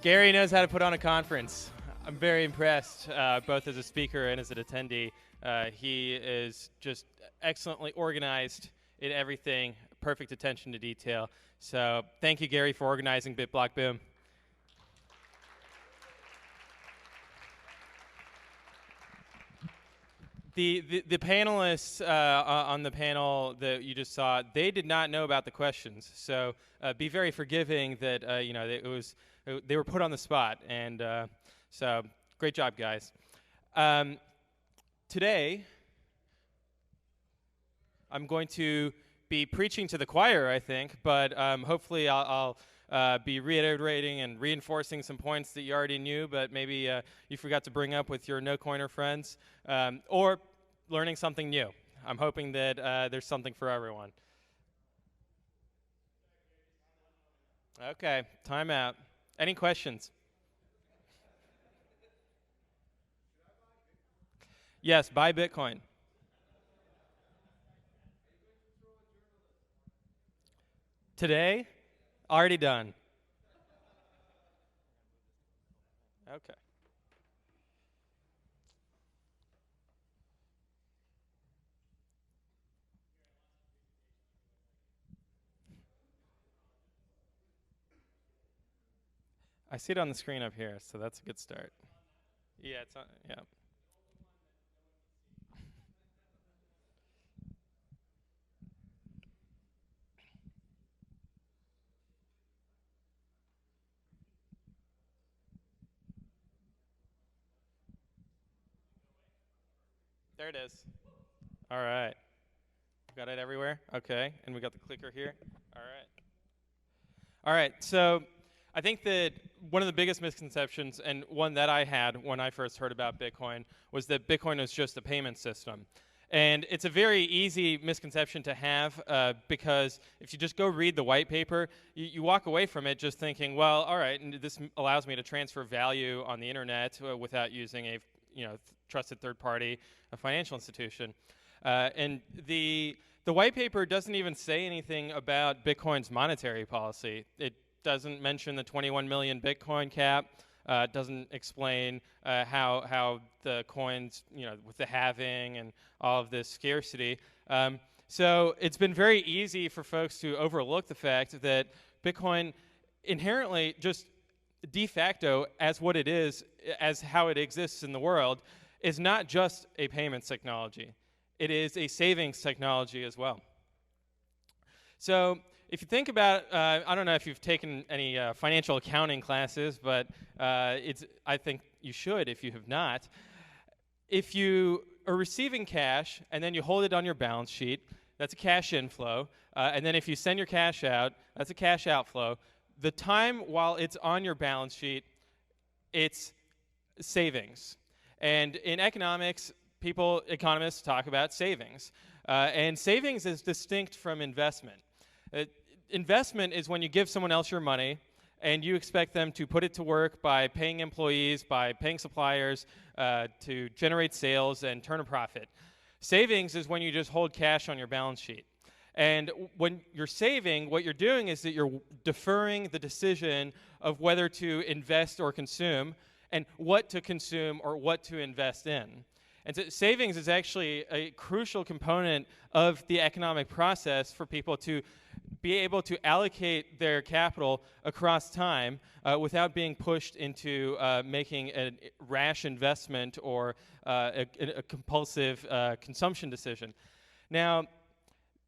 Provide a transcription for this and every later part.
Gary knows how to put on a conference. I'm very impressed, both as a speaker and as an attendee. He is just excellently organized in everything, perfect attention to detail. So thank you, Gary, for organizing BitBlockBOOM. The panelists on the panel that you just saw, they did not know about the questions. So be very forgiving that they were put on the spot. And so great job, guys. Today, I'm going to be preaching to the choir, I think, but hopefully I'll be reiterating and reinforcing some points that you already knew, but maybe you forgot to bring up with your no-coiner friends, or learning something new. I'm hoping that there's something for everyone. Okay, time out. Any questions? Yes, buy Bitcoin. Today, already done. Okay. I see it on the screen up here, so that's a good start. Yeah, it's on, yeah. There it is. All right. Got it everywhere? Okay. And we got the clicker here. All right. All right. So I think that one of the biggest misconceptions, and one that I had when I first heard about Bitcoin, was that Bitcoin was just a payment system. And it's a very easy misconception to have because if you just go read the white paper, you walk away from it just thinking, well, all right, and this allows me to transfer value on the internet without using a trusted third party, a financial institution. And the white paper doesn't even say anything about Bitcoin's monetary policy. It doesn't mention the 21 million Bitcoin cap. Doesn't explain how the coins, with the halving and all of this scarcity. So it's been very easy for folks to overlook the fact that Bitcoin inherently, just de facto, as what it is, as how it exists in the world, is not just a payments technology. It is a savings technology as well. So if you think about, I don't know if you've taken any financial accounting classes, but I think you should if you have not. If you are receiving cash and then you hold it on your balance sheet, that's a cash inflow. And then if you send your cash out, that's a cash outflow. The time while it's on your balance sheet, it's savings. And in economics, economists talk about savings. And savings is distinct from investment. Investment is when you give someone else your money and you expect them to put it to work by paying employees, by paying suppliers, to generate sales and turn a profit. Savings is when you just hold cash on your balance sheet. And when you're saving, what you're doing is that you're deferring the decision of whether to invest or consume, and what to consume or what to invest in. And so savings is actually a crucial component of the economic process for people to be able to allocate their capital across time without being pushed into making a rash investment or a compulsive consumption decision. Now,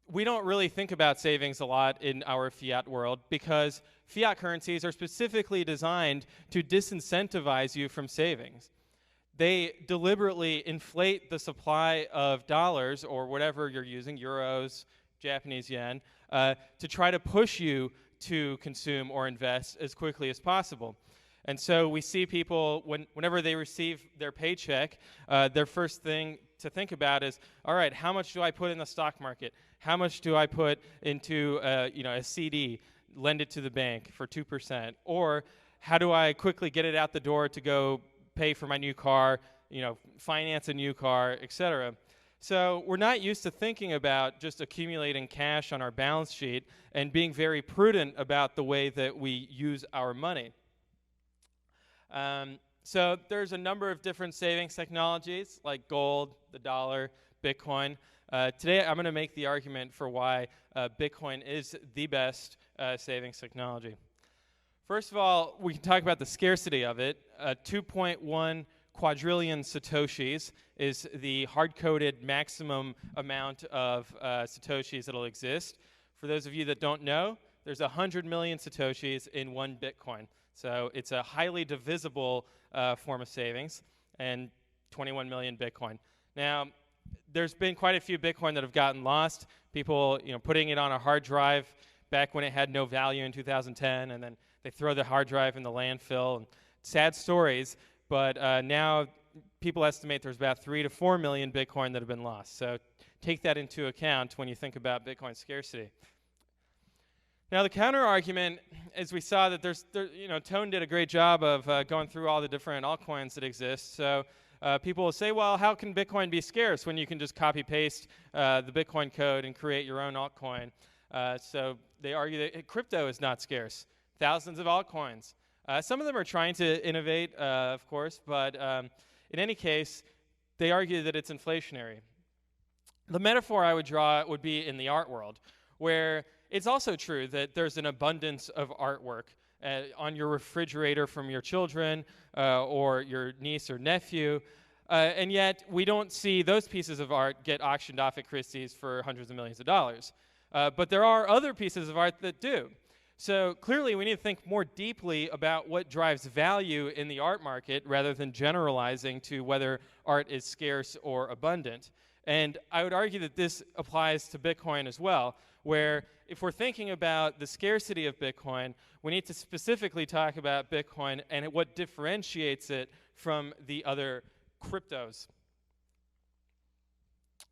we don't really think about savings a lot in our fiat world because fiat currencies are specifically designed to disincentivize you from savings. They deliberately inflate the supply of dollars or whatever you're using, euros, Japanese yen, to try to push you to consume or invest as quickly as possible. And so we see people, whenever they receive their paycheck, their first thing to think about is, all right, how much do I put in the stock market? How much do I put into a CD, lend it to the bank for 2%? Or how do I quickly get it out the door to go pay for my new car, finance a new car, etc. So we're not used to thinking about just accumulating cash on our balance sheet and being very prudent about the way that we use our money. So there's a number of different savings technologies like gold, the dollar, Bitcoin. Today I'm going to make the argument for why Bitcoin is the best savings technology. First of all, we can talk about the scarcity of it. 2.1 quadrillion satoshis is the hard-coded maximum amount of satoshis that will exist. For those of you that don't know, there's 100 million satoshis in one Bitcoin. So it's a highly divisible form of savings, and 21 million Bitcoin. Now, there's been quite a few Bitcoin that have gotten lost. People, putting it on a hard drive back when it had no value in 2010, and then they throw the hard drive in the landfill. And sad stories, but now people estimate there's about 3 to 4 million Bitcoin that have been lost. So take that into account when you think about Bitcoin scarcity. Now the counter argument is we saw that Tone did a great job of going through all the different altcoins that exist. So people will say, well, how can Bitcoin be scarce when you can just copy paste the Bitcoin code and create your own altcoin? So they argue that crypto is not scarce. Thousands of altcoins. Some of them are trying to innovate, of course, but in any case, they argue that it's inflationary. The metaphor I would draw would be in the art world, where it's also true that there's an abundance of artwork on your refrigerator from your children or your niece or nephew, and yet we don't see those pieces of art get auctioned off at Christie's for hundreds of millions of dollars. But there are other pieces of art that do. So clearly we need to think more deeply about what drives value in the art market rather than generalizing to whether art is scarce or abundant. And I would argue that this applies to Bitcoin as well, where if we're thinking about the scarcity of Bitcoin, we need to specifically talk about Bitcoin and what differentiates it from the other cryptos.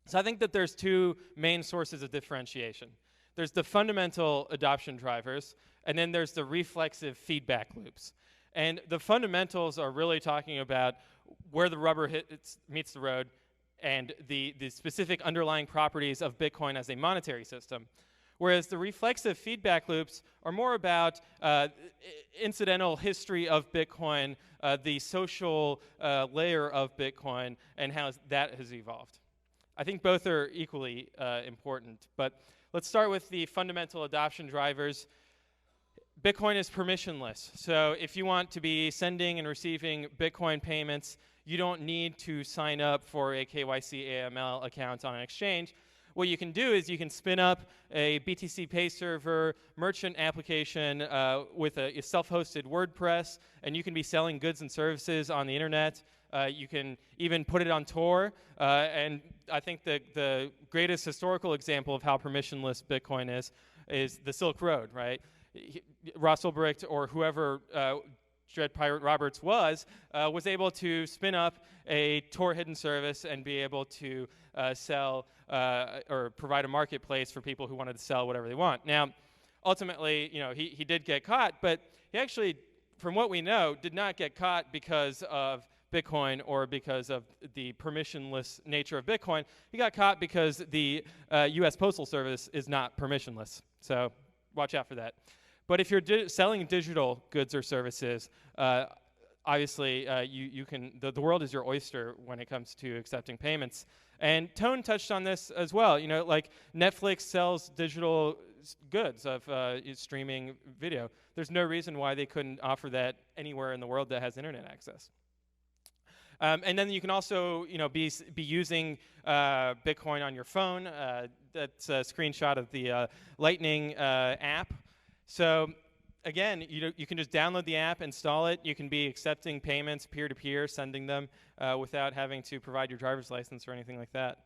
So I think that there's two main sources of differentiation. There's the fundamental adoption drivers, and then there's the reflexive feedback loops. And the fundamentals are really talking about where the rubber meets the road and the specific underlying properties of Bitcoin as a monetary system. Whereas the reflexive feedback loops are more about incidental history of Bitcoin, the social layer of Bitcoin, and how that has evolved. I think both are equally important, but let's start with the fundamental adoption drivers. Bitcoin is permissionless. So if you want to be sending and receiving Bitcoin payments, you don't need to sign up for a KYC AML account on an exchange. What you can do is you can spin up a BTC Pay server merchant application with a self-hosted WordPress, and you can be selling goods and services on the internet. You can even put it on Tor, and I think the greatest historical example of how permissionless Bitcoin is the Silk Road, right? Russell Bricht or whoever Dread Pirate Roberts was able to spin up a Tor hidden service and be able to sell or provide a marketplace for people who wanted to sell whatever they want. Now, ultimately, he did get caught, but he actually, from what we know, did not get caught because of Bitcoin or because of the permissionless nature of Bitcoin. He got caught because the U.S. Postal Service is not permissionless. So watch out for that. But if you're selling digital goods or services, obviously you can. The world is your oyster when it comes to accepting payments. And Tone touched on this as well. Like Netflix sells digital goods of streaming video. There's no reason why they couldn't offer that anywhere in the world that has internet access. And then you can also, be using Bitcoin on your phone. That's a screenshot of the Lightning app. So again, you can just download the app, install it. You can be accepting payments peer-to-peer, sending them without having to provide your driver's license or anything like that.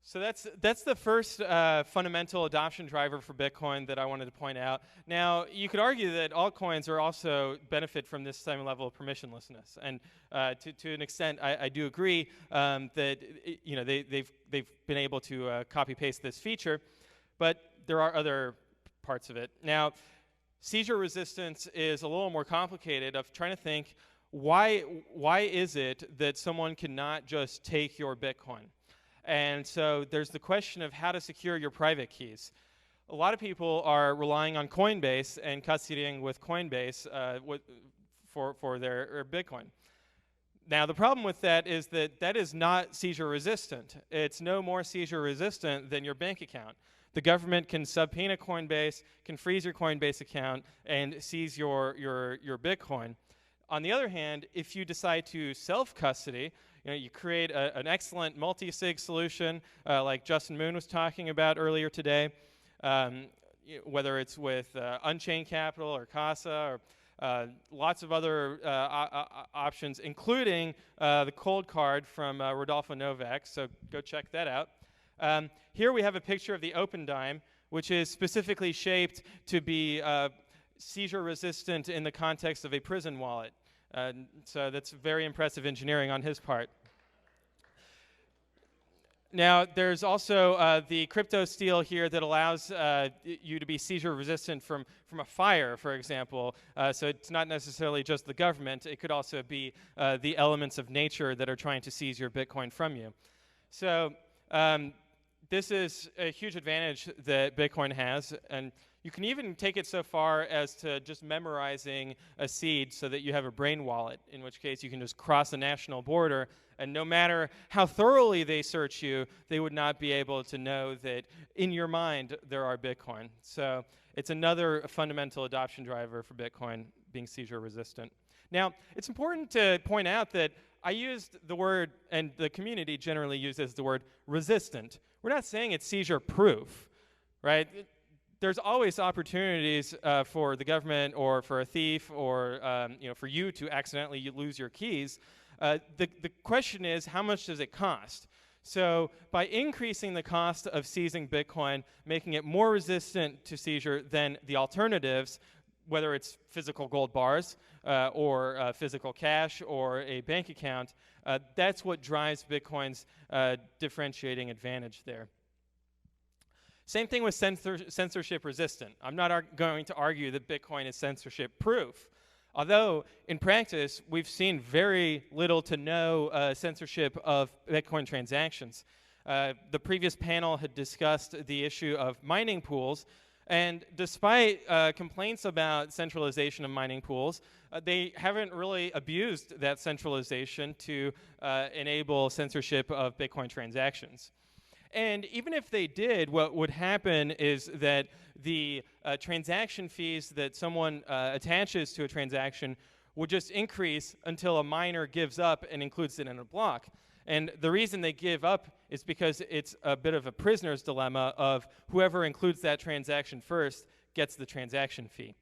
So that's the first fundamental adoption driver for Bitcoin that I wanted to point out. Now, you could argue that altcoins are also benefit from this same level of permissionlessness, and to an extent, I do agree that they've been able to copy paste this feature, but there are other parts of it. Now, seizure resistance is a little more complicated. Of trying to think why is it that someone cannot just take your Bitcoin? And so there's the question of how to secure your private keys. A lot of people are relying on Coinbase and custodying with Coinbase for their Bitcoin. Now, the problem with that is that that is not seizure resistant. It's no more seizure resistant than your bank account. The government can subpoena Coinbase, can freeze your Coinbase account, and seize your Bitcoin. On the other hand, if you decide to self-custody, you create an excellent multi-sig solution like Justin Moon was talking about earlier today, whether it's with Unchained Capital or Casa or lots of other options, including the cold card from Rodolfo Novak, so go check that out. Here we have a picture of the OpenDime, which is specifically shaped to be seizure resistant in the context of a prison wallet. So that's very impressive engineering on his part. Now, there's also the crypto steel here that allows you to be seizure resistant from a fire, for example. So it's not necessarily just the government. It could also be the elements of nature that are trying to seize your Bitcoin from you. So this is a huge advantage that Bitcoin has. And you can even take it so far as to just memorizing a seed so that you have a brain wallet, in which case you can just cross a national border, and no matter how thoroughly they search you, they would not be able to know that in your mind there are Bitcoin. So it's another fundamental adoption driver for Bitcoin being seizure resistant. Now, it's important to point out that I used the word, and the community generally uses the word resistant. We're not saying it's seizure proof, right? There's always opportunities for the government or for a thief or for you to accidentally lose your keys. The question is, how much does it cost? So by increasing the cost of seizing Bitcoin, making it more resistant to seizure than the alternatives, whether it's physical gold bars or physical cash or a bank account, that's what drives Bitcoin's differentiating advantage there. Same thing with censorship resistant. I'm not going to argue that Bitcoin is censorship proof. Although, in practice, we've seen very little to no censorship of Bitcoin transactions. The previous panel had discussed the issue of mining pools, and despite complaints about centralization of mining pools, they haven't really abused that centralization to enable censorship of Bitcoin transactions. And even if they did, what would happen is that the transaction fees that someone attaches to a transaction would just increase until a miner gives up and includes it in a block. And the reason they give up is because it's a bit of a prisoner's dilemma of whoever includes that transaction first gets the transaction fee.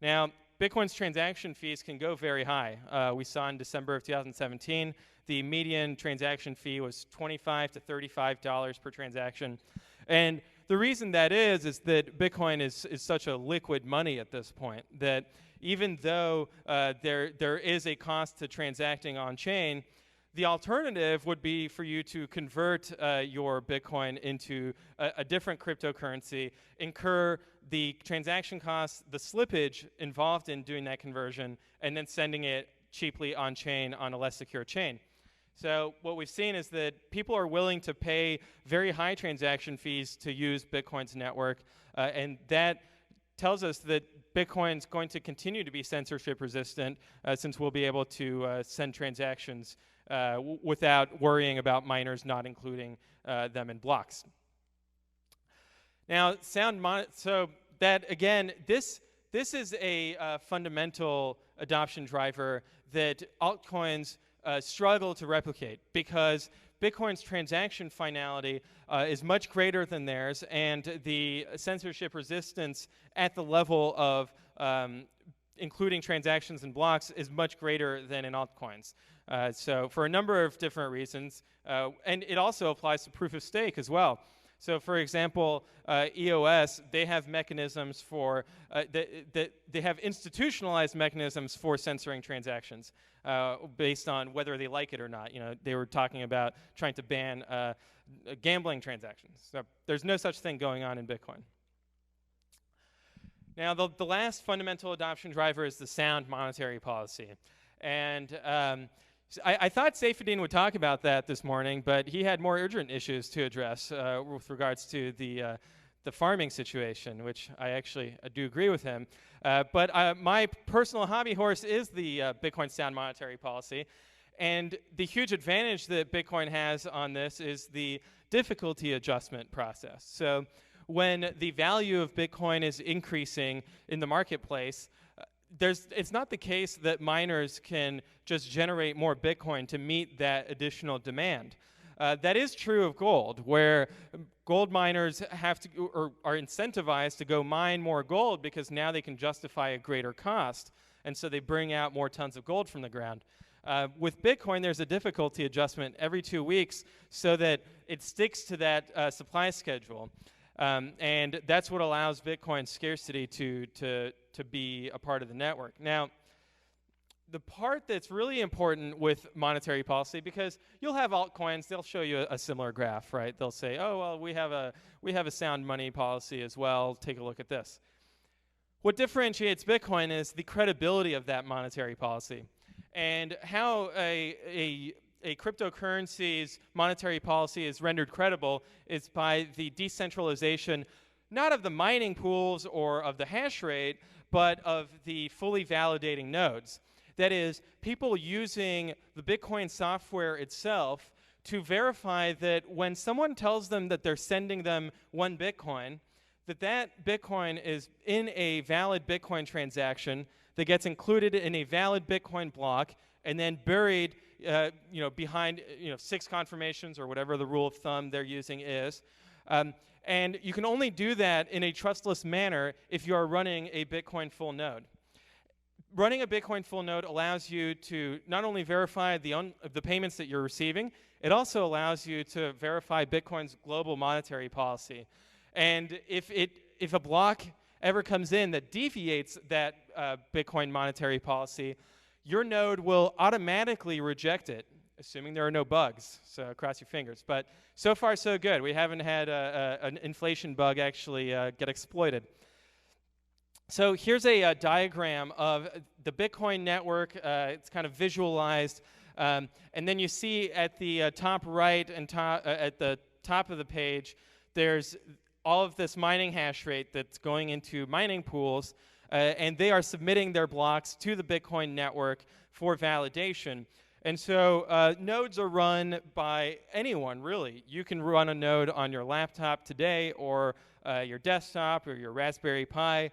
Now, Bitcoin's transaction fees can go very high. We saw in December of 2017, the median transaction fee was $25 to $35 per transaction. And the reason that is that Bitcoin is such a liquid money at this point that even though there is a cost to transacting on-chain, the alternative would be for you to convert your Bitcoin into a different cryptocurrency, incur the transaction costs, the slippage involved in doing that conversion, and then sending it cheaply on-chain on a less secure chain. So what we've seen is that people are willing to pay very high transaction fees to use Bitcoin's network, and that tells us that Bitcoin's going to continue to be censorship resistant since we'll be able to send transactions without worrying about miners not including them in blocks. Now, so that again, this is a fundamental adoption driver that altcoins struggle to replicate because Bitcoin's transaction finality is much greater than theirs, and the censorship resistance at the level of including transactions and blocks is much greater than in altcoins. So for a number of different reasons, and it also applies to proof of stake as well. So for example, EOS, they have mechanisms for, they have institutionalized mechanisms for censoring transactions based on whether they like it or not. You know, they were talking about trying to ban gambling transactions. So there's no such thing going on in Bitcoin. Now, the last fundamental adoption driver is the sound monetary policy. And I thought Saifedean would talk about that this morning, but he had more urgent issues to address with regards to the the farming situation, which I do agree with him. But my personal hobby horse is the Bitcoin sound monetary policy. And the huge advantage that Bitcoin has on this is the difficulty adjustment process. So when the value of Bitcoin is increasing in the marketplace, it's not the case that miners can just generate more Bitcoin to meet that additional demand. That is true of gold, where gold miners have to, or are incentivized to go mine more gold because now they can justify a greater cost, and so they bring out more tons of gold from the ground. With Bitcoin, there's a difficulty adjustment every 2 weeks so that it sticks to that supply schedule. And that's what allows Bitcoin scarcity to be a part of the network. Now, the part that's really important with monetary policy, because you'll have altcoins, they'll show you a similar graph, right? They'll say, oh, well, we have a sound money policy as well. Take a look at this. What differentiates Bitcoin is the credibility of that monetary policy. And how a cryptocurrency's monetary policy is rendered credible is by the decentralization, not of the mining pools or of the hash rate, but of the fully validating nodes. That is, people using the Bitcoin software itself to verify that when someone tells them that they're sending them 1 Bitcoin, that Bitcoin is in a valid Bitcoin transaction that gets included in a valid Bitcoin block and then buried behind 6 confirmations or whatever the rule of thumb they're using is. And you can only do that in a trustless manner if you are running a Bitcoin full node. Running a Bitcoin full node allows you to not only verify the payments that you're receiving, it also allows you to verify Bitcoin's global monetary policy. And if a block ever comes in that deviates that Bitcoin monetary policy, your node will automatically reject it, assuming there are no bugs. So cross your fingers. But so far, so good. We haven't had an inflation bug actually get exploited. So here's a diagram of the Bitcoin network. It's kind of visualized. And then you see at the top right and at the top of the page, there's all of this mining hash rate that's going into mining pools, and they are submitting their blocks to the Bitcoin network for validation. And so nodes are run by anyone, really. You can run a node on your laptop today or your desktop or your Raspberry Pi.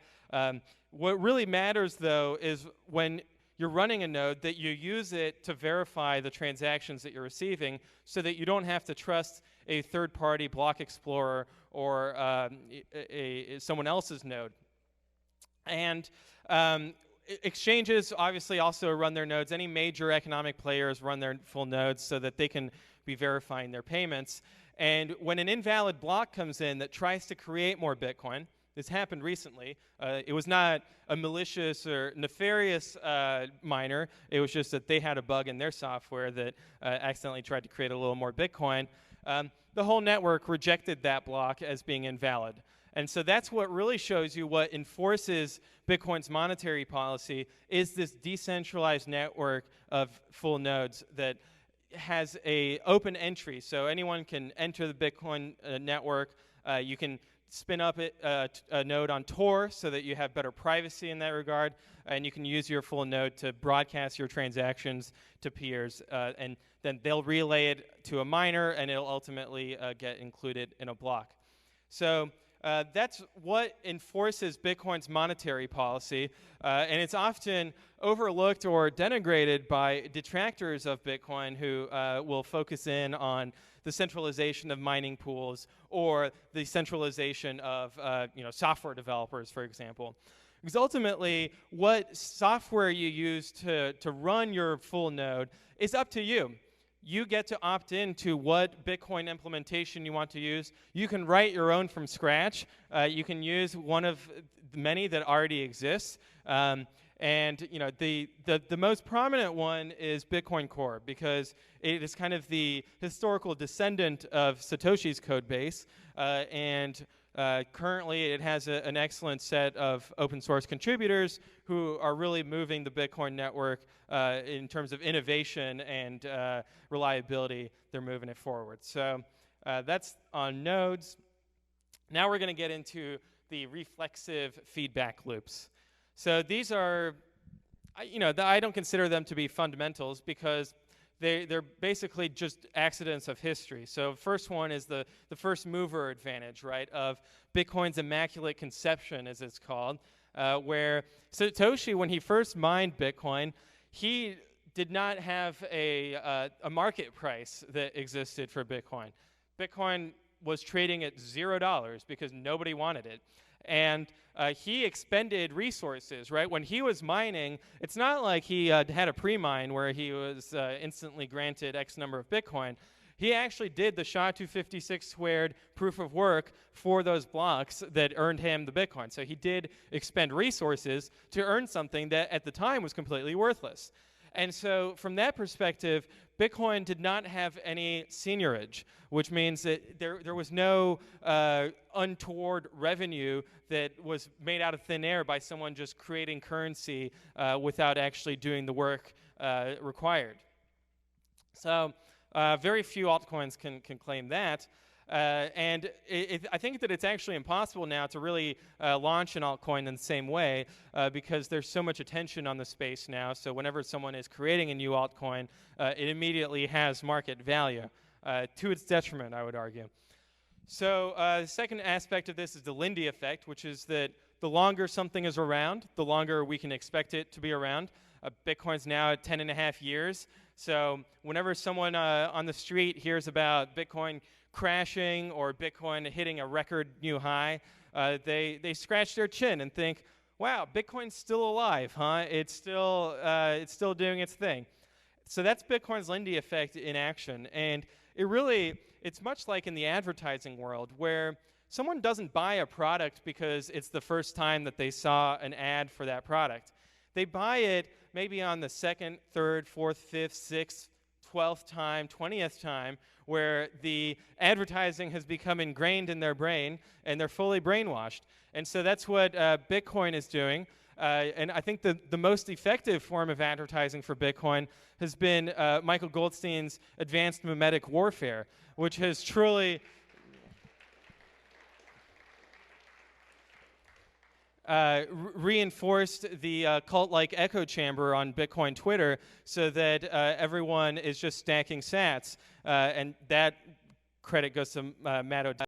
What really matters, though, is when you're running a node that you use it to verify the transactions that you're receiving so that you don't have to trust a third-party block explorer or someone else's node. And exchanges obviously also run their nodes. Any major economic players run their full nodes so that they can be verifying their payments. And when an invalid block comes in that tries to create more Bitcoin, this happened recently. It was not a malicious or nefarious miner. It was just that they had a bug in their software that accidentally tried to create a little more Bitcoin. The whole network rejected that block as being invalid. And so that's what really shows you what enforces Bitcoin's monetary policy is this decentralized network of full nodes that has a open entry. So anyone can enter the Bitcoin network. You can spin up a node on Tor so that you have better privacy in that regard, and you can use your full node to broadcast your transactions to peers, and then they'll relay it to a miner, and it'll ultimately get included in a block. So that's what enforces Bitcoin's monetary policy, and it's often overlooked or denigrated by detractors of Bitcoin who will focus in on the centralization of mining pools or the centralization of software developers, for example. Because ultimately, what software you use to run your full node is up to you. You get to opt in to what Bitcoin implementation you want to use. You can write your own from scratch. You can use one of many that already exists. And the most prominent one is Bitcoin Core because it is kind of the historical descendant of Satoshi's code base. And currently it has an excellent set of open source contributors who are really moving the Bitcoin network in terms of innovation and reliability. They're moving it forward. So that's on nodes. Now we're going to get into the reflexive feedback loops. So these are, I don't consider them to be fundamentals because they're basically just accidents of history. So first one is the first mover advantage, right, of Bitcoin's immaculate conception, as it's called, where Satoshi, when he first mined Bitcoin, he did not have a market price that existed for Bitcoin. Bitcoin was trading at $0 because nobody wanted it. And he expended resources, right? When he was mining, it's not like he had a pre-mine where he was instantly granted X number of Bitcoin. He actually did the SHA-256 squared proof of work for those blocks that earned him the Bitcoin. So he did expend resources to earn something that at the time was completely worthless. And so from that perspective, Bitcoin did not have any seigniorage, which means that there was no untoward revenue that was made out of thin air by someone just creating currency without actually doing the work required. So very few altcoins can claim that. And I think that it's actually impossible now to really launch an altcoin in the same way because there's so much attention on the space now. So whenever someone is creating a new altcoin, it immediately has market value to its detriment, I would argue. So the second aspect of this is the Lindy effect, which is that the longer something is around, the longer we can expect it to be around. Bitcoin's now at 10.5 years. So whenever someone on the street hears about Bitcoin crashing or Bitcoin hitting a record new high, they scratch their chin and think, wow, Bitcoin's still alive, huh? It's still doing its thing. So that's Bitcoin's Lindy effect in action. And it's much like in the advertising world where someone doesn't buy a product because it's the first time that they saw an ad for that product. They buy it maybe on the second, third, fourth, fifth, sixth, 12th time, 20th time, where the advertising has become ingrained in their brain and they're fully brainwashed. And so that's what Bitcoin is doing. And I think the most effective form of advertising for Bitcoin has been Michael Goldstein's advanced mimetic warfare, which has truly reinforced the cult-like echo chamber on Bitcoin Twitter so that everyone is just stacking sats. And that credit goes to Matt O'Donnell.